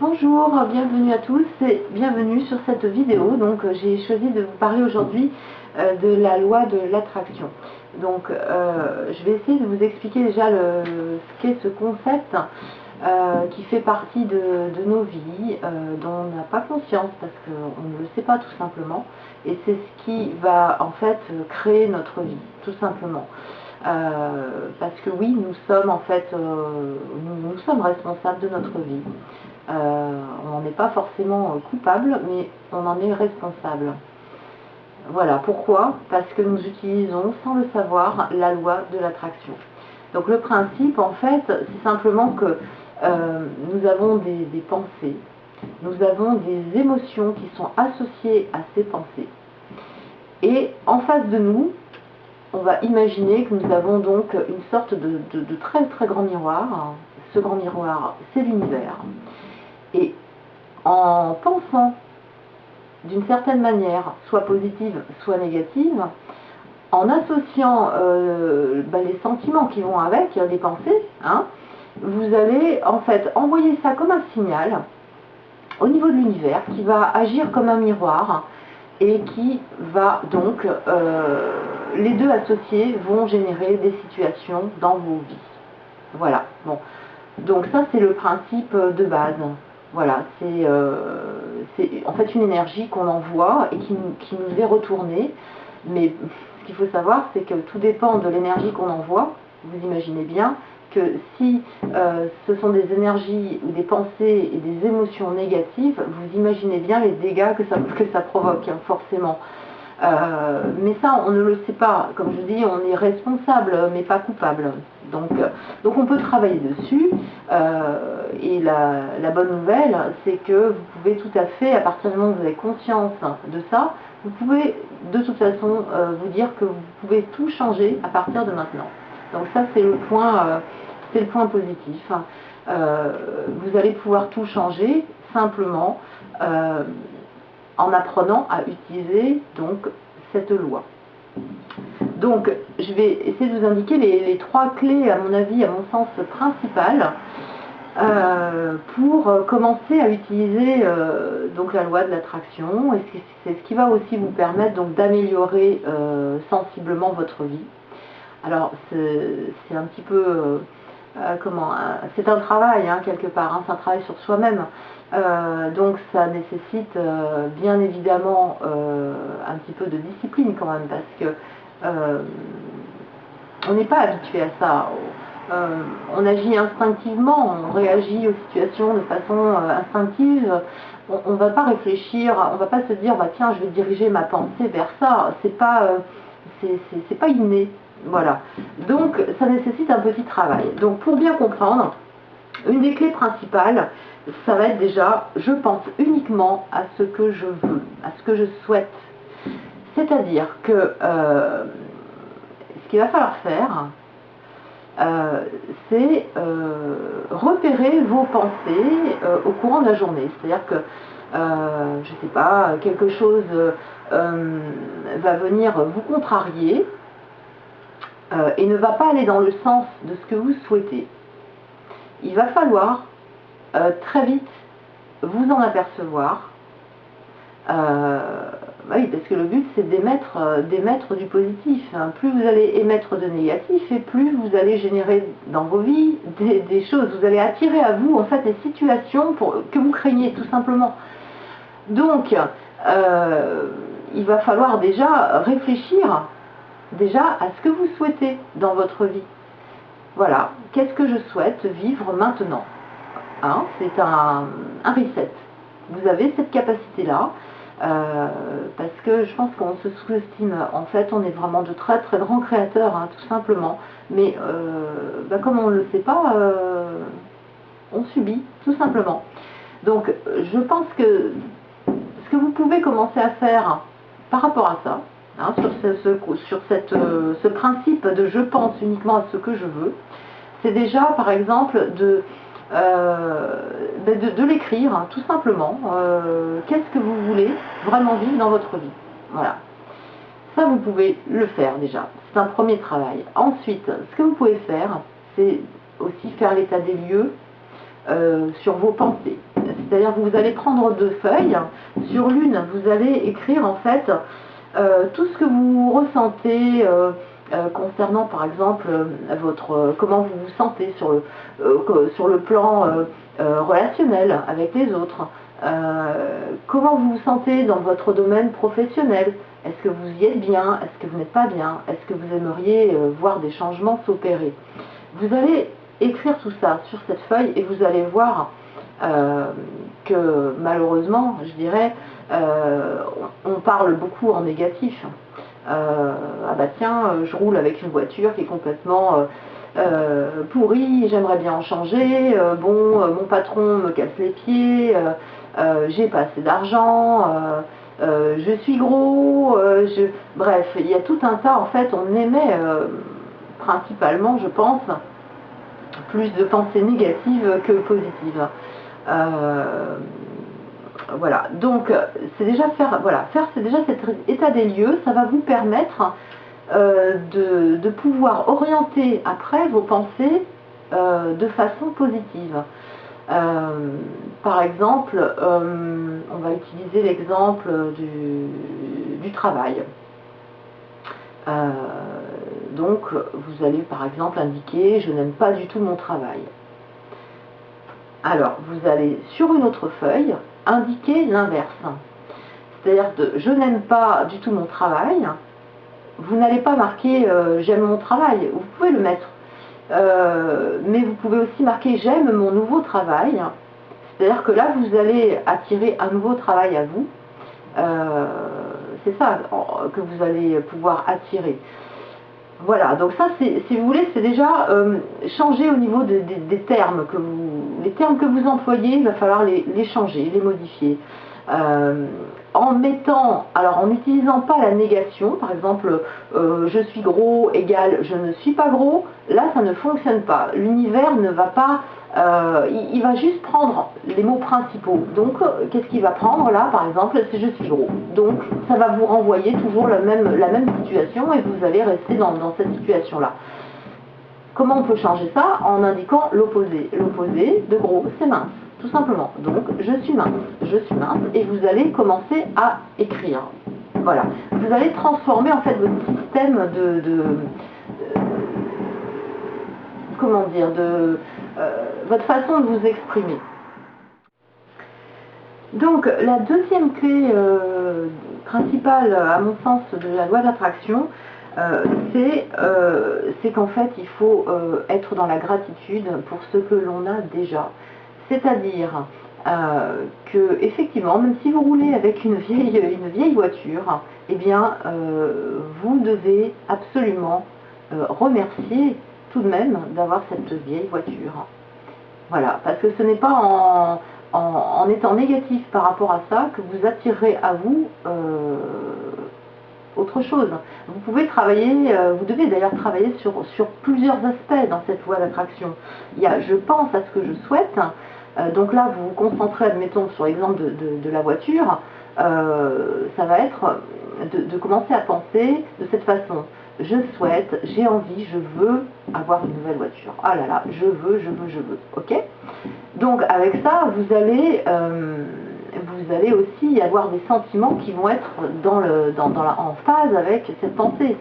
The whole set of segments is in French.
Bonjour, bienvenue à tous et bienvenue sur cette vidéo. Donc j'ai choisi de vous parler aujourd'hui de la loi de l'attraction. Donc je vais essayer de vous expliquer déjà ce qu'est ce concept qui fait partie de nos vies, dont on n'a pas conscience parce qu'on ne le sait pas tout simplement. Et c'est ce qui va en fait créer notre vie, tout simplement. Parce que oui, nous sommes en fait, nous sommes responsables de notre vie. On n'en est pas forcément coupable, mais on en est responsable. Voilà, pourquoi? Parce que nous utilisons, sans le savoir, la loi de l'attraction. Donc le principe, en fait, c'est simplement que nous avons des pensées, nous avons des émotions qui sont associées à ces pensées. Et en face de nous, on va imaginer que nous avons donc une sorte de très très grand miroir. Ce grand miroir, c'est l'univers. Et en pensant d'une certaine manière, soit positive, soit négative, en associant les sentiments qui vont avec, les pensées, vous allez en fait envoyer ça comme un signal au niveau de l'univers qui va agir comme un miroir et qui va donc, les deux associés vont générer des situations dans vos vies. Voilà, bon. Donc ça c'est le principe de base. Voilà, c'est en fait une énergie qu'on envoie et qui nous est retournée. Mais ce qu'il faut savoir, c'est que tout dépend de l'énergie qu'on envoie. Vous imaginez bien que si ce sont des énergies ou des pensées et des émotions négatives, vous imaginez bien les dégâts que ça provoque, forcément. Mais ça, on ne le sait pas. Comme je dis, on est responsable, mais pas coupable. Donc on peut travailler dessus. Et la bonne nouvelle, c'est que vous pouvez tout à fait, à partir du moment où vous avez conscience de ça, vous pouvez de toute façon vous dire que vous pouvez tout changer à partir de maintenant. Donc ça, c'est le point positif. Vous allez pouvoir tout changer simplement en apprenant à utiliser donc cette loi. Donc je vais essayer de vous indiquer les trois clés, à mon avis, à mon sens, principales pour commencer à utiliser donc la loi de l'attraction. Et c'est ce qui va aussi vous permettre donc d'améliorer sensiblement votre vie. Alors c'est un petit peu c'est un travail quelque part, c'est un travail sur soi-même. Donc ça nécessite bien évidemment un petit peu de discipline quand même, parce que on n'est pas habitué à ça. On agit instinctivement, on réagit aux situations de façon instinctive. On ne va pas réfléchir, on ne va pas se dire bah, tiens, je vais diriger ma pensée vers ça. C'est pas inné. Voilà. Donc ça nécessite un petit travail. Donc pour bien comprendre, une des clés principales, ça va être déjà, je pense uniquement à ce que je veux, à ce que je souhaite. C'est-à-dire que ce qu'il va falloir faire, c'est repérer vos pensées au courant de la journée. C'est-à-dire que, je ne sais pas, quelque chose va venir vous contrarier et ne va pas aller dans le sens de ce que vous souhaitez. Il va falloir très vite vous en apercevoir. Oui, parce que le but c'est d'émettre du positif. Plus vous allez émettre de négatif et plus vous allez générer dans vos vies des choses. Vous allez attirer à vous en fait des situations que vous craignez tout simplement. Donc il va falloir déjà réfléchir à ce que vous souhaitez dans votre vie. Voilà, qu'est-ce que je souhaite vivre maintenant? C'est un reset. Vous avez cette capacité-là. Parce que je pense qu'on se sous-estime. En fait, on est vraiment de très très grands créateurs, tout simplement. Mais comme on ne le sait pas, on subit, tout simplement. Donc, je pense que ce que vous pouvez commencer à faire par rapport à ça, sur ce principe de je pense uniquement à ce que je veux, c'est déjà, par exemple, de l'écrire, tout simplement. Qu'est-ce que vous voulez vraiment vivre dans votre vie? Voilà. Ça, vous pouvez le faire déjà. C'est un premier travail. Ensuite, ce que vous pouvez faire, c'est aussi faire l'état des lieux sur vos pensées. C'est-à-dire que vous allez prendre 2 feuilles. Sur l'une, vous allez écrire en fait tout ce que vous ressentez concernant par exemple comment vous vous sentez sur le plan relationnel avec les autres. Comment vous vous sentez dans votre domaine professionnel? Est-ce que vous y êtes bien? Est-ce que vous n'êtes pas bien? Est-ce que vous aimeriez voir des changements s'opérer? Vous allez écrire tout ça sur cette feuille et vous allez voir que malheureusement, je dirais, on parle beaucoup en négatif. Ah bah tiens, je roule avec une voiture qui est complètement pourrie, j'aimerais bien en changer, mon patron me casse les pieds, j'ai pas assez d'argent, je suis gros, bref, il y a tout un tas, en fait, on émet principalement, je pense, plus de pensées négatives que positives. Voilà, donc c'est déjà c'est déjà cet état des lieux, ça va vous permettre de pouvoir orienter après vos pensées de façon positive. Par exemple, on va utiliser l'exemple du travail. Donc, vous allez par exemple indiquer « je n'aime pas du tout mon travail ». Alors, vous allez sur une autre feuille indiquer l'inverse. C'est-à-dire « je n'aime pas du tout mon travail ». Vous n'allez pas marquer « j'aime mon travail », vous pouvez le mettre. Mais vous pouvez aussi marquer « j'aime mon nouveau travail ». C'est-à-dire que là, vous allez attirer un nouveau travail à vous. C'est ça que vous allez pouvoir attirer. Voilà, donc ça, si vous voulez, c'est déjà changer au niveau des termes les termes que vous employez, il va falloir les changer, les modifier. En n'utilisant pas la négation, par exemple, je suis gros égale je ne suis pas gros, là ça ne fonctionne pas. L'univers ne va pas, il va juste prendre les mots principaux. Donc, qu'est-ce qu'il va prendre là, par exemple, c'est je suis gros. Donc, ça va vous renvoyer toujours la même situation et vous allez rester dans cette situation-là. Comment on peut changer ça? En indiquant l'opposé. L'opposé de gros, c'est mince. Tout simplement. Donc, je suis mince, et vous allez commencer à écrire. Voilà. Vous allez transformer en fait votre système comment dire, votre façon de vous exprimer. Donc, la deuxième clé principale, à mon sens, de la loi d'attraction, c'est qu'en fait, il faut être dans la gratitude pour ce que l'on a déjà. C'est-à-dire que, effectivement, même si vous roulez avec une vieille voiture, eh bien, vous devez absolument remercier tout de même d'avoir cette vieille voiture. Voilà, parce que ce n'est pas en étant négatif par rapport à ça que vous attirerez à vous autre chose. Vous pouvez travailler, vous devez d'ailleurs travailler sur plusieurs aspects dans cette loi d'attraction. Il y a je pense à ce que je souhaite, donc là vous vous concentrez, admettons, sur l'exemple de la voiture, ça va être de commencer à penser de cette façon. Je souhaite, j'ai envie, je veux avoir une nouvelle voiture. Ah là là, je veux, ok? Donc avec ça, vous allez aussi avoir des sentiments qui vont être en phase avec cette pensée.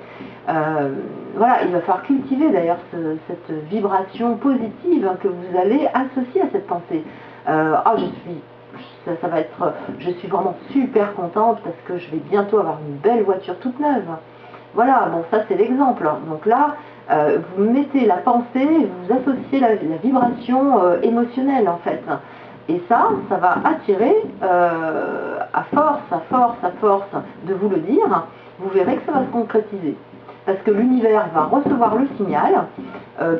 Voilà, il va falloir cultiver d'ailleurs cette vibration positive que vous allez associer à cette pensée. Ça va être, je suis vraiment super contente parce que je vais bientôt avoir une belle voiture toute neuve. Voilà, bon ça c'est l'exemple. Donc là, vous mettez la pensée, vous associez la vibration émotionnelle en fait. Et ça va attirer, à force de vous le dire, vous verrez que ça va se concrétiser. Parce que l'univers va recevoir le signal,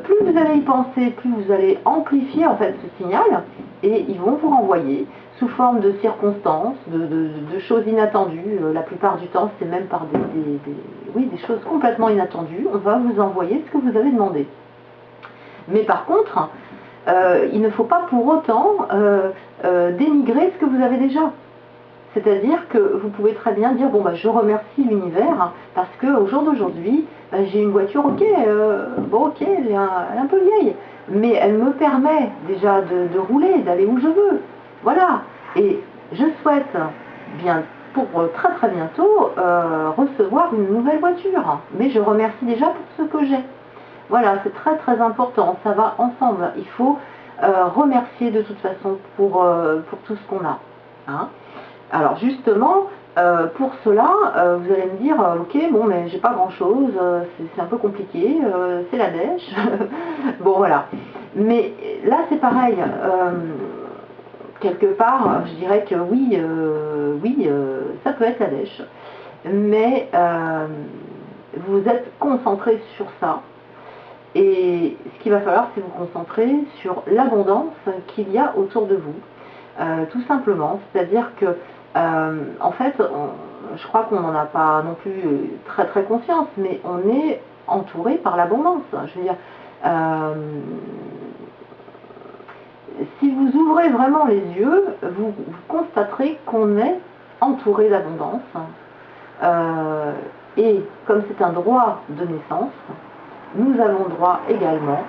plus vous allez y penser, plus vous allez amplifier en fait ce signal, et ils vont vous renvoyer sous forme de circonstances, de choses inattendues. La plupart du temps, c'est même par des choses complètement inattendues. On va vous envoyer ce que vous avez demandé. Mais par contre, il ne faut pas pour autant dénigrer ce que vous avez déjà. C'est-à-dire que vous pouvez très bien dire, bon bah je remercie l'univers parce qu'au jour d'aujourd'hui, j'ai une voiture, ok, elle est un peu vieille, mais elle me permet déjà de rouler, d'aller où je veux. Voilà, et je souhaite bien pour très très bientôt recevoir une nouvelle voiture, mais je remercie déjà pour ce que j'ai. Voilà, c'est très très important, ça va ensemble. Il faut remercier de toute façon pour tout ce qu'on a. Hein. Alors justement, pour cela, vous allez me dire, ok, bon, mais j'ai pas grand chose, c'est un peu compliqué, c'est la dèche. Bon, voilà. Mais là, c'est pareil. Quelque part, je dirais que oui, ça peut être la dèche. Mais vous êtes concentré sur ça. Et ce qu'il va falloir, c'est vous concentrer sur l'abondance qu'il y a autour de vous. Tout simplement, c'est-à-dire que, en fait, je crois qu'on n'en a pas non plus très très conscience, mais on est entouré par l'abondance. Je veux dire, si vous ouvrez vraiment les yeux, vous constaterez qu'on est entouré d'abondance. Et comme c'est un droit de naissance, nous avons droit également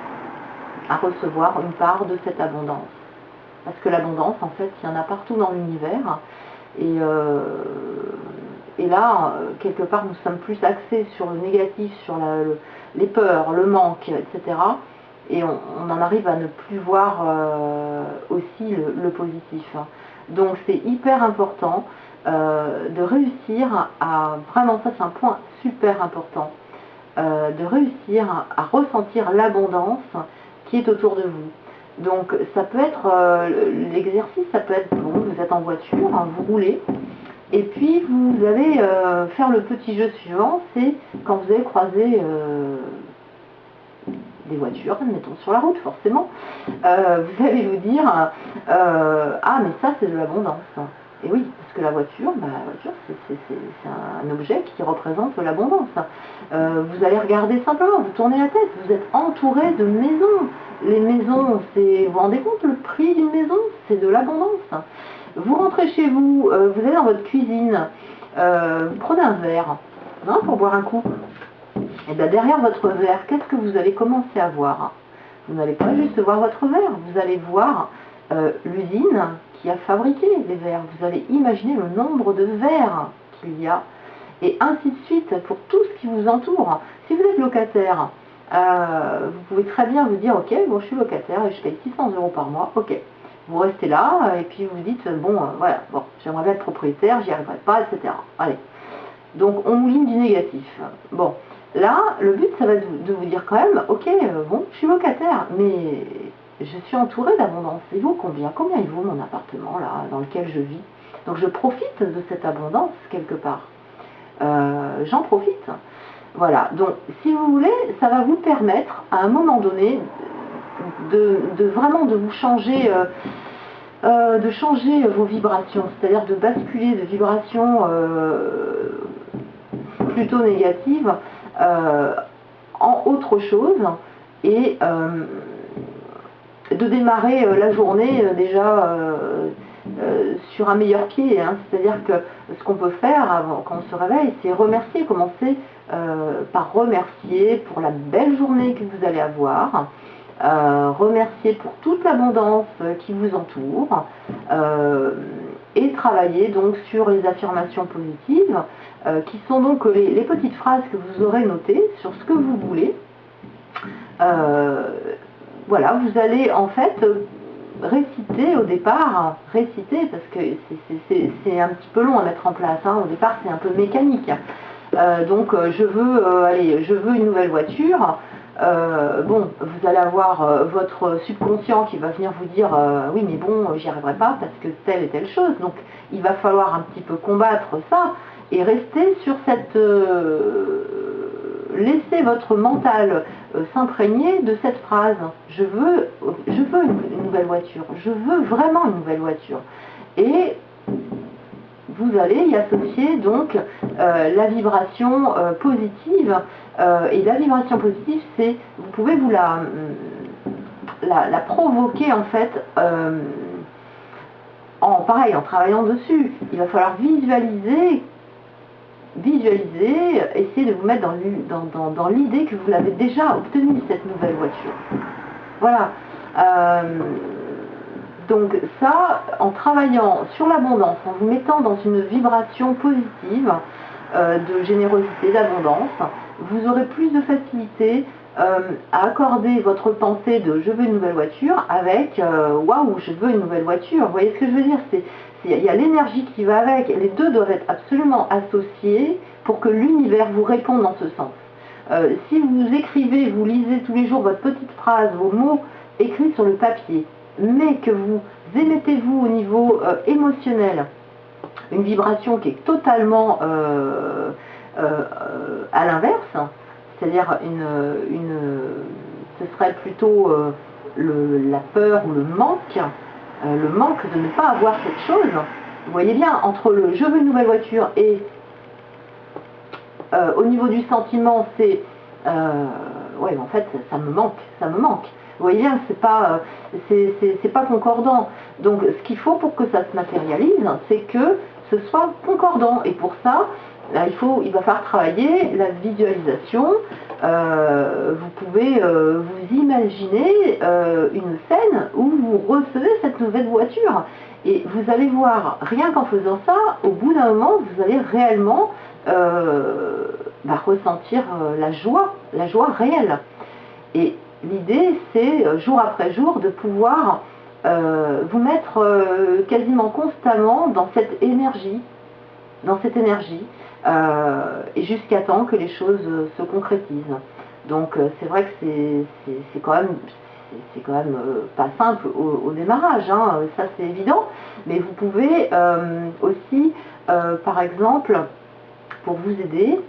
à recevoir une part de cette abondance. Parce que l'abondance, en fait, il y en a partout dans l'univers. Et là, quelque part, nous sommes plus axés sur le négatif, sur les peurs, le manque, etc. Et on en arrive à ne plus voir aussi le positif. Donc c'est hyper important de réussir à, vraiment ça c'est un point super important, de réussir à ressentir l'abondance qui est autour de vous. Donc ça peut être l'exercice, ça peut être, bon, vous êtes en voiture, hein, vous roulez, et puis vous allez faire le petit jeu suivant, c'est quand vous allez croiser des voitures, admettons sur la route forcément, vous allez vous dire ah mais ça c'est de l'abondance. Et oui, parce que la voiture c'est un objet qui représente l'abondance. Vous allez regarder simplement, vous tournez la tête, vous êtes entouré de maisons. Les maisons, vous vous rendez compte le prix d'une maison? C'est de l'abondance. Vous rentrez chez vous, vous allez dans votre cuisine, vous prenez un verre hein, pour boire un coup. Et bien derrière votre verre, qu'est-ce que vous allez commencer à voir? Vous n'allez pas juste voir votre verre, vous allez voir l'usine qui a fabriqué les verres. Vous allez imaginer le nombre de verres qu'il y a. Et ainsi de suite pour tout ce qui vous entoure. Si vous êtes locataire, vous pouvez très bien vous dire, ok, bon je suis locataire et je paye 600 € par mois, ok. Vous restez là et puis vous vous dites, bon voilà, bon, j'aimerais bien être propriétaire, j'y arriverai pas, etc. Allez. Donc on mouline du négatif. Bon, là, le but, ça va être de vous dire quand même, ok, bon, je suis locataire, mais je suis entourée d'abondance. Il vaut combien? Combien il vaut mon appartement, là, dans lequel je vis? Donc je profite de cette abondance, quelque part. J'en profite. Voilà, donc si vous voulez, ça va vous permettre, à un moment donné, vraiment de vous changer... de changer vos vibrations, c'est-à-dire de basculer de vibrations plutôt négatives en autre chose et de démarrer la journée déjà sur un meilleur pied. Hein. C'est-à-dire que ce qu'on peut faire avant, quand on se réveille, c'est remercier, commencer par remercier pour la belle journée que vous allez avoir. Remercier pour toute l'abondance qui vous entoure et travailler donc sur les affirmations positives qui sont donc les petites phrases que vous aurez notées sur ce que vous voulez. Voilà, vous allez en fait réciter au départ, réciter parce que c'est un petit peu long à mettre en place, hein. Au départ c'est un peu mécanique. Donc je veux une nouvelle voiture. Bon, vous allez avoir votre subconscient qui va venir vous dire oui mais bon j'y arriverai pas parce que telle et telle chose, donc il va falloir un petit peu combattre ça et rester sur cette laissez votre mental s'imprégner de cette phrase, je veux une nouvelle voiture, je veux vraiment une nouvelle voiture, et vous allez y associer donc la vibration positive. Et la vibration positive, c'est, vous pouvez vous la provoquer en fait pareil, en travaillant dessus. Il va falloir visualiser, essayer de vous mettre dans l'idée que vous l'avez déjà obtenue, cette nouvelle voiture. Voilà. Donc ça, en travaillant sur l'abondance, en vous mettant dans une vibration positive de générosité, d'abondance, vous aurez plus de facilité à accorder votre pensée de je veux une nouvelle voiture avec waouh, je veux une nouvelle voiture. Vous voyez ce que je veux dire? Il y a l'énergie qui va avec. Les deux doivent être absolument associés pour que l'univers vous réponde dans ce sens. Si vous écrivez, vous lisez tous les jours votre petite phrase, vos mots écrits sur le papier, mais que vous émettez vous au niveau émotionnel une vibration qui est totalement à l'inverse, c'est-à-dire ce serait plutôt la peur ou le manque de ne pas avoir cette chose. Vous voyez bien, entre le je veux une nouvelle voiture et au niveau du sentiment, c'est ouais, en fait, ça me manque. Vous voyez bien que c'est pas concordant. Donc, ce qu'il faut pour que ça se matérialise, c'est que ce soit concordant. Et pour ça, là, il va falloir travailler la visualisation. Vous pouvez vous imaginer une scène où vous recevez cette nouvelle voiture. Et vous allez voir, rien qu'en faisant ça, au bout d'un moment, vous allez réellement ressentir la joie réelle. Et l'idée, c'est jour après jour de pouvoir vous mettre quasiment constamment dans cette énergie, et jusqu'à temps que les choses se concrétisent. Donc c'est vrai que c'est quand même pas simple au démarrage, hein, ça c'est évident, mais vous pouvez aussi, par exemple, pour vous aider,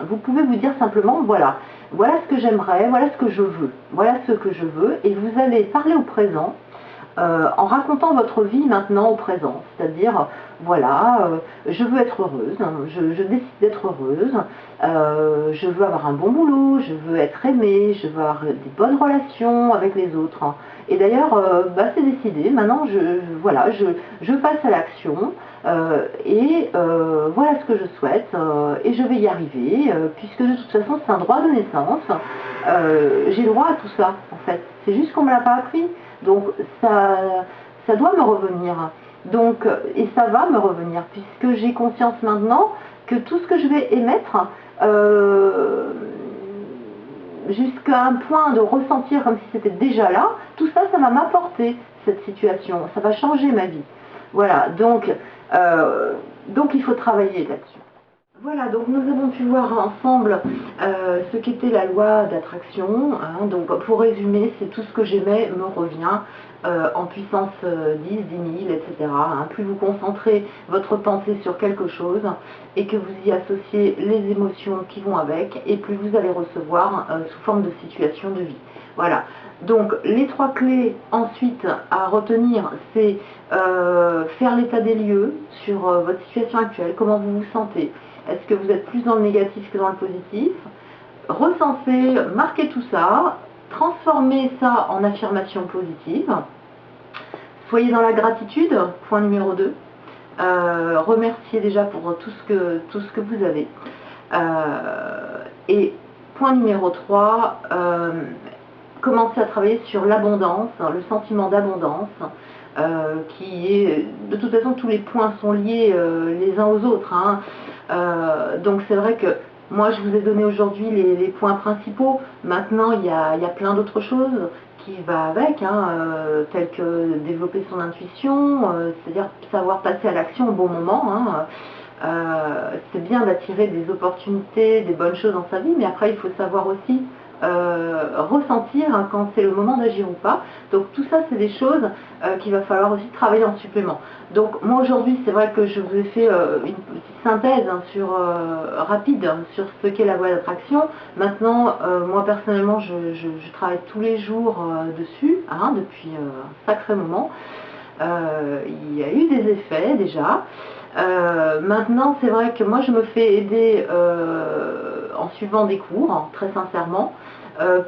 vous pouvez vous dire simplement, voilà ce que j'aimerais, voilà ce que je veux, et vous allez parler au présent, en racontant votre vie maintenant au présent, c'est-à-dire, voilà, je veux être heureuse, je décide d'être heureuse, je veux avoir un bon boulot, je veux être aimée, je veux avoir des bonnes relations avec les autres. Et d'ailleurs, c'est décidé, maintenant je passe à l'action, et voilà ce que je souhaite, et je vais y arriver, puisque de toute façon c'est un droit de naissance, j'ai droit à tout ça en fait, c'est juste qu'on ne me l'a pas appris. Donc ça doit me revenir. Donc, et ça va me revenir, puisque j'ai conscience maintenant que tout ce que je vais émettre, jusqu'à un point de ressentir comme si c'était déjà là, tout ça, ça va m'apporter cette situation, ça va changer ma vie. Voilà, donc il faut travailler là-dessus. Voilà, donc nous avons pu voir ensemble ce qu'était la loi d'attraction, hein. Donc pour résumer, c'est tout ce que j'aimais me revient en puissance 10, 10 000, etc. Hein. Plus vous concentrez votre pensée sur quelque chose et que vous y associez les émotions qui vont avec, et plus vous allez recevoir sous forme de situation de vie. Voilà, donc les trois clés ensuite à retenir, c'est faire l'état des lieux sur votre situation actuelle, comment vous vous sentez. Est-ce que vous êtes plus dans le négatif que dans le positif? Recenser, marquer tout ça, transformer ça en affirmation positive. Soyez dans la gratitude, point numéro 2. Remerciez déjà pour tout ce que vous avez. Et point numéro 3, commencez à travailler sur l'abondance, le sentiment d'abondance, qui est, de toute façon, tous les points sont liés les uns aux autres, hein. Donc c'est vrai que moi je vous ai donné aujourd'hui les points principaux. Maintenant il y a plein d'autres choses qui va avec, hein, telles que développer son intuition, c'est-à-dire savoir passer à l'action au bon moment, hein. C'est bien d'attirer des opportunités, des bonnes choses dans sa vie, mais après il faut savoir aussi ressentir, hein, quand c'est le moment d'agir ou pas. Donc tout ça c'est des choses qu'il va falloir aussi travailler en supplément. Donc moi aujourd'hui c'est vrai que je vous ai fait une petite synthèse, hein, rapide, hein, sur ce qu'est la loi d'attraction. Maintenant moi personnellement je travaille tous les jours dessus, hein, depuis un sacré moment. Il y a eu des effets déjà. Maintenant c'est vrai que moi je me fais aider en suivant des cours, hein, très sincèrement,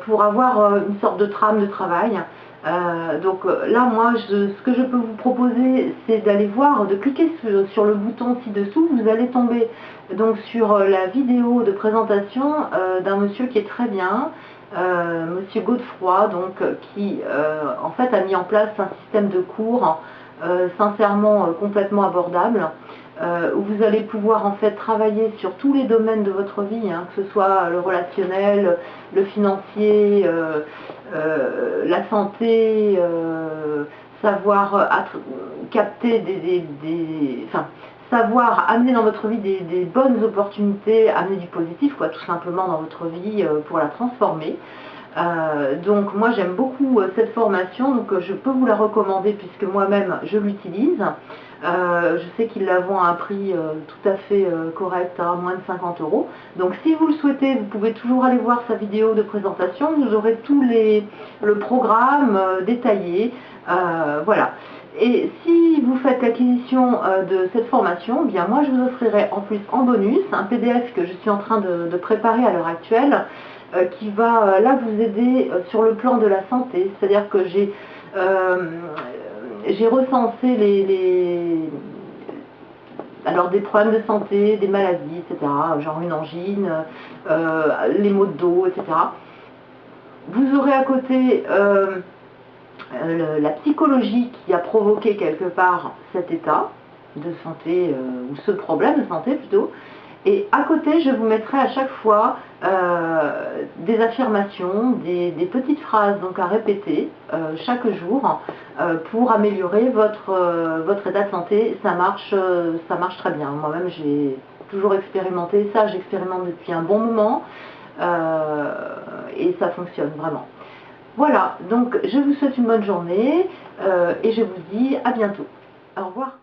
pour avoir une sorte de trame de travail. Donc là moi ce que je peux vous proposer, c'est d'aller voir, de cliquer sur le bouton ci-dessous. Vous allez tomber donc sur la vidéo de présentation d'un monsieur qui est très bien, Monsieur Godefroy, donc, qui en fait a mis en place un système de cours sincèrement complètement abordable, où vous allez pouvoir en fait travailler sur tous les domaines de votre vie, hein, que ce soit le relationnel, le financier, la santé, savoir capter enfin, savoir amener dans votre vie des bonnes opportunités, amener du positif, quoi, tout simplement dans votre vie pour la transformer. Donc moi j'aime beaucoup cette formation, donc je peux vous la recommander puisque moi-même je l'utilise. Je sais qu'ils la vendent à un prix tout à fait correct, à moins de 50 €. Donc si vous le souhaitez, vous pouvez toujours aller voir sa vidéo de présentation, vous aurez le programme détaillé, voilà. Et si vous faites l'acquisition de cette formation, eh bien moi je vous offrirai en plus en bonus un PDF que je suis en train de préparer à l'heure actuelle, qui va là vous aider sur le plan de la santé. C'est-à-dire que j'ai recensé alors des problèmes de santé, des maladies, etc., genre une angine, les maux de dos, etc. Vous aurez à côté la psychologie qui a provoqué quelque part cet état de santé, ou ce problème de santé plutôt. Et à côté, je vous mettrai à chaque fois des affirmations, des petites phrases donc à répéter chaque jour pour améliorer votre état de santé. Ça marche très bien. Moi-même, j'ai toujours expérimenté ça, j'expérimente depuis un bon moment et ça fonctionne vraiment. Voilà, donc je vous souhaite une bonne journée et je vous dis à bientôt. Au revoir.